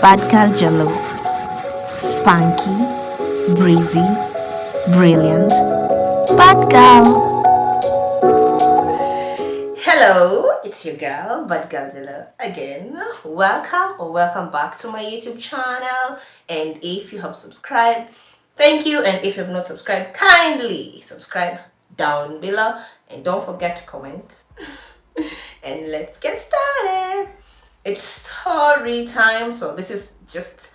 Bad Girl Jello. Spunky, breezy, brilliant. Bad Girl. Hello, it's your girl, Bad Girl Jello again. Welcome or welcome back to my YouTube channel. And if you have subscribed, thank you. And if you have not subscribed, kindly subscribe down below. And don't forget to comment. And let's get started. It's story time, so this is just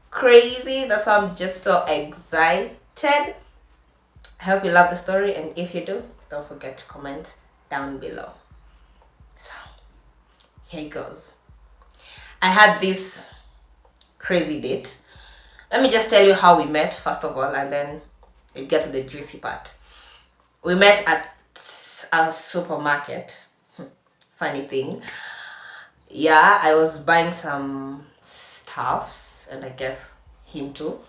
crazy. That's why I'm just so excited. I hope you love the story, and if you do, don't forget to comment down below. So here it goes. I had this crazy date. Let me just tell you how we met first of all, and then we'll get to the juicy part. We met at a supermarket. Funny thing. Yeah, I was buying some stuffs, and I guess him too.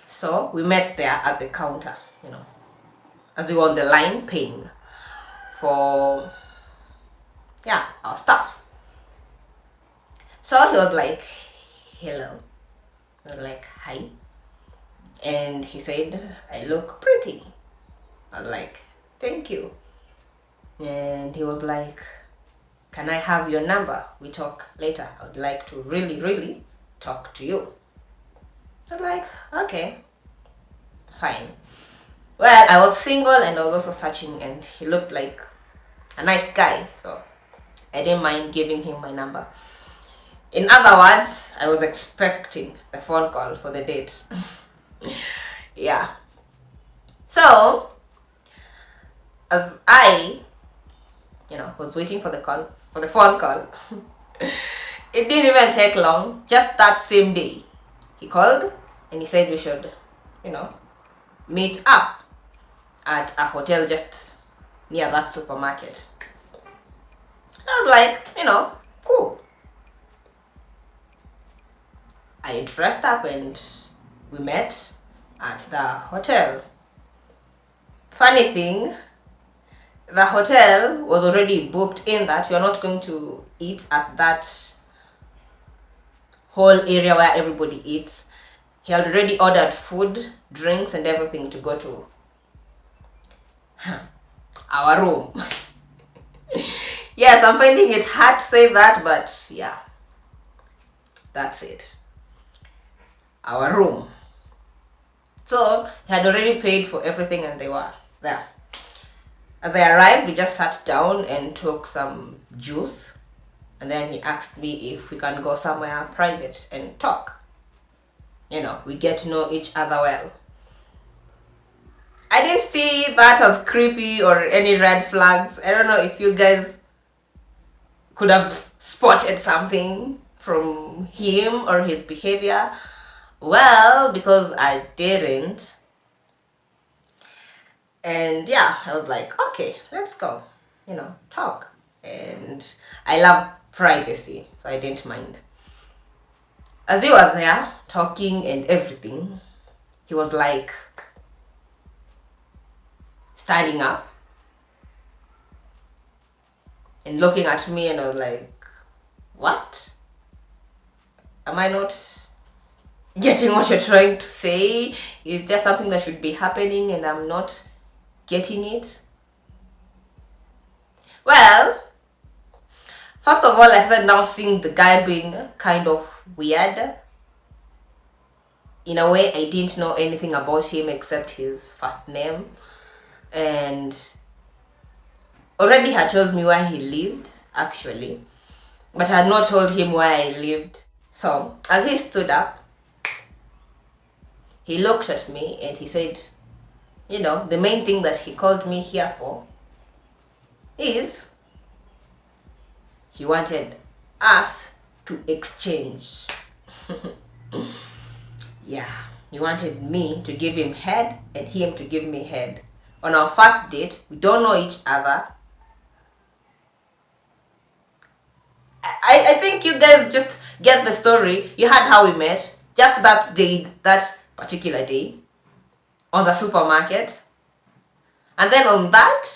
So we met there at the counter, as we were on the line paying for our stuffs. So he was like, hello. I was like, hi. And he said, I look pretty. I was like, thank you. And he was like, can I have your number? We talk later. I would like to really, really talk to you. I was like, okay, fine. Well, I was single and I was also searching, and he looked like a nice guy, so I didn't mind giving him my number. In other words, I was expecting a phone call for the date. Yeah. So, as I, was waiting for the phone call, it didn't even take long. Just that same day, he called and he said we should, meet up at a hotel just near that supermarket. I was like, cool. I dressed up and we met at the hotel. Funny thing, the hotel was already booked in that you're not going to eat at that whole area where everybody eats. He had already ordered food, drinks, and everything to go to our room. Yes, I'm finding it hard to say that, but yeah, that's it. Our room. So he had already paid for everything and they were there. As I arrived, we just sat down and took some juice, and then he asked me if we can go somewhere private and talk. We get to know each other well. I didn't see that as creepy or any red flags. I don't know if you guys could have spotted something from him or his behavior. Well, because I didn't. And yeah, I was like, okay, let's go, talk. And I love privacy, so I didn't mind. As we were there talking and everything, he was like standing up and looking at me, and I was like, what? Am I not getting what you're trying to say? Is there something that should be happening and I'm not getting it? Well, first of all, I started now seeing the guy being kind of weird. In a way, I didn't know anything about him except his first name, and already had told me where he lived, actually, but I had not told him where I lived. So, as he stood up, he looked at me and he said, the main thing that he called me here for is he wanted us to exchange. Yeah, he wanted me to give him head and him to give me head. On our first date, we don't know each other. I think you guys just get the story. You heard how we met. Just that day, that particular day, on the supermarket. And then on that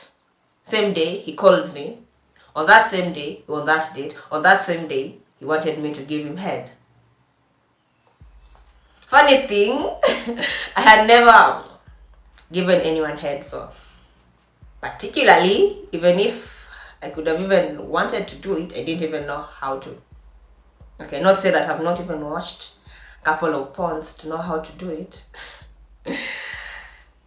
same day, he called me. On that same day, on that date, on that same day, he wanted me to give him head. Funny thing, I had never given anyone head, so particularly, even if I could have even wanted to do it, I didn't even know how to. Okay, not say that I've not even watched a couple of porns to know how to do it.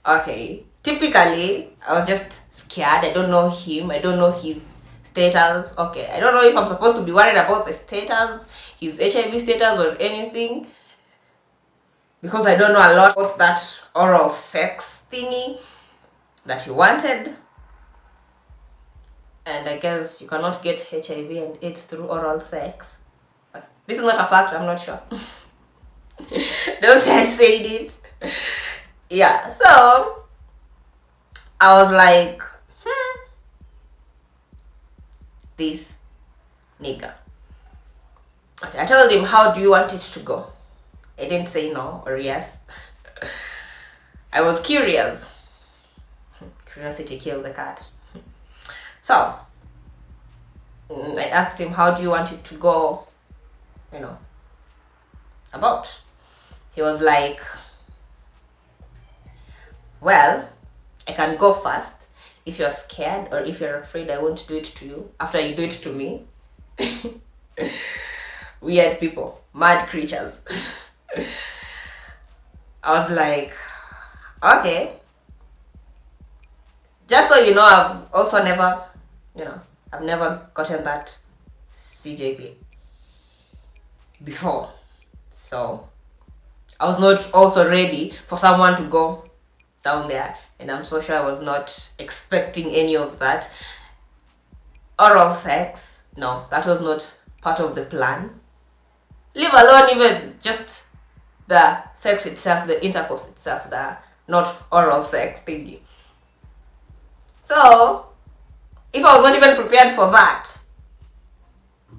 Okay, typically, I was just scared. I don't know him. I don't know his status. Okay, I don't know if I'm supposed to be worried about the status, his HIV status or anything, because I don't know a lot about that oral sex thingy that he wanted. And I guess you cannot get HIV and AIDS through oral sex. This is not a fact, I'm not sure. Don't say I said it. Yeah, so I was like, this nigga. Okay, I told him, how do you want it to go? I didn't say no or yes. I was curious. Curiosity killed the cat. So I asked him, how do you want it to go, about? He was like, well, I can go first. If you're scared or if you're afraid I won't do it to you after you do it to me. Weird people, mad creatures. I was like, okay. Just so you know, I've also never, I've never gotten that CJB before. So I was not also ready for someone to go down there, and I'm so sure I was not expecting any of that. Oral sex, no, that was not part of the plan. Leave alone even just the sex itself, the intercourse itself, the not oral sex thingy. So if I was not even prepared for that,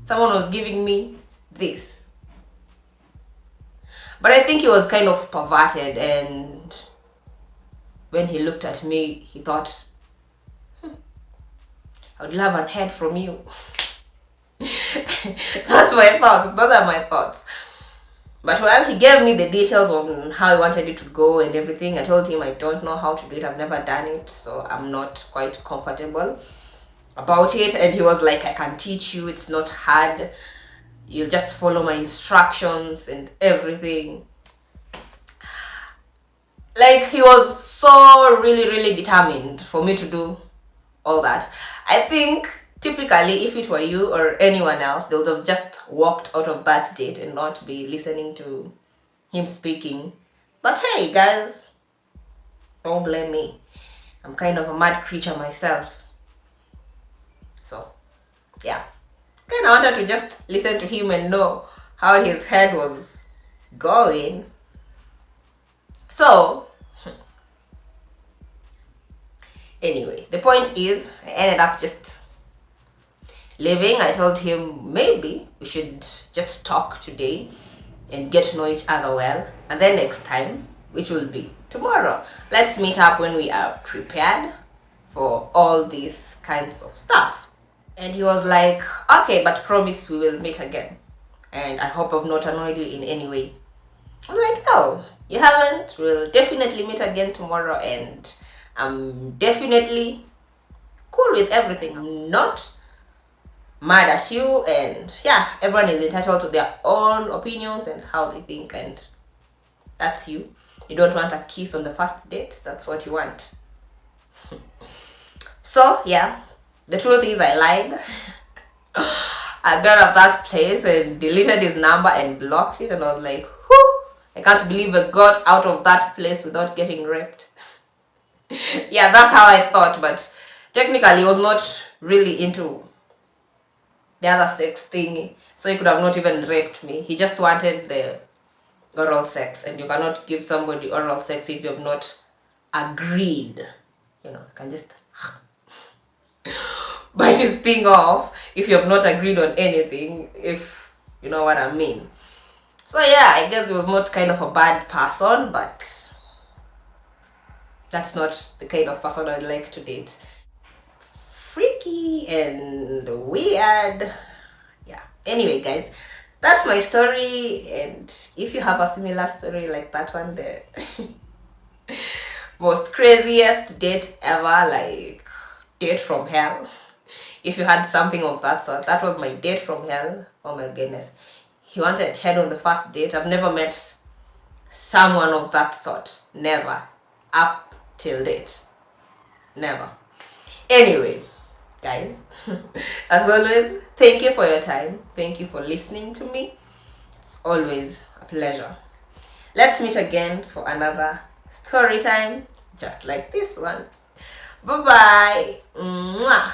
someone was giving me this. But I think he was kind of perverted, and when he looked at me, he thought, I would love an head from you. That's my thoughts. Those are my thoughts. But while he gave me the details on how he wanted it to go and everything, I told him I don't know how to do it. I've never done it, so I'm not quite comfortable about it. And he was like, I can teach you. It's not hard. You just follow my instructions and everything. Like, he was so really determined for me to do all that. I think typically if it were you or anyone else, they would have just walked out of that date and not be listening to him speaking. But hey guys, don't blame me. I'm kind of a mad creature myself. So yeah, kind of wanted to just listen to him and know how his head was going. So anyway, the point is, I ended up just leaving. I told him maybe we should just talk today and get to know each other well, and then next time, which will be tomorrow, let's meet up when we are prepared for all these kinds of stuff. And he was like, okay, but promise we will meet again, and I hope I've not annoyed you in any way. I was like, no, you haven't. We'll definitely meet again tomorrow, and I'm definitely cool with everything. I'm not mad at you, and yeah, everyone is entitled to their own opinions and how they think, and that's you. You don't want a kiss on the first date, that's what you want. So yeah, the truth is I lied. I got up that place and deleted his number and blocked it, and I was like, whew, I can't believe I got out of that place without getting raped. Yeah, that's how I thought, but technically he was not really into the other sex thingy, so he could have not even raped me. He just wanted the oral sex, and you cannot give somebody oral sex if you have not agreed. You can just bite his thing off if you have not agreed on anything, if you know what I mean. So yeah, I guess he was not kind of a bad person, but that's not the kind of person I'd like to date. Freaky and weird. Yeah. Anyway, guys, that's my story. And if you have a similar story like that one, the most craziest date ever, like date from hell. If you had something of that sort, that was my date from hell. Oh my goodness. He wanted head on the first date. I've never met someone of that sort. Never. Up till date. Never. Anyway, guys, as always, thank you for your time. Thank you for listening to me. It's always a pleasure. Let's meet again for another story time, just like this one. Bye bye. Mwah.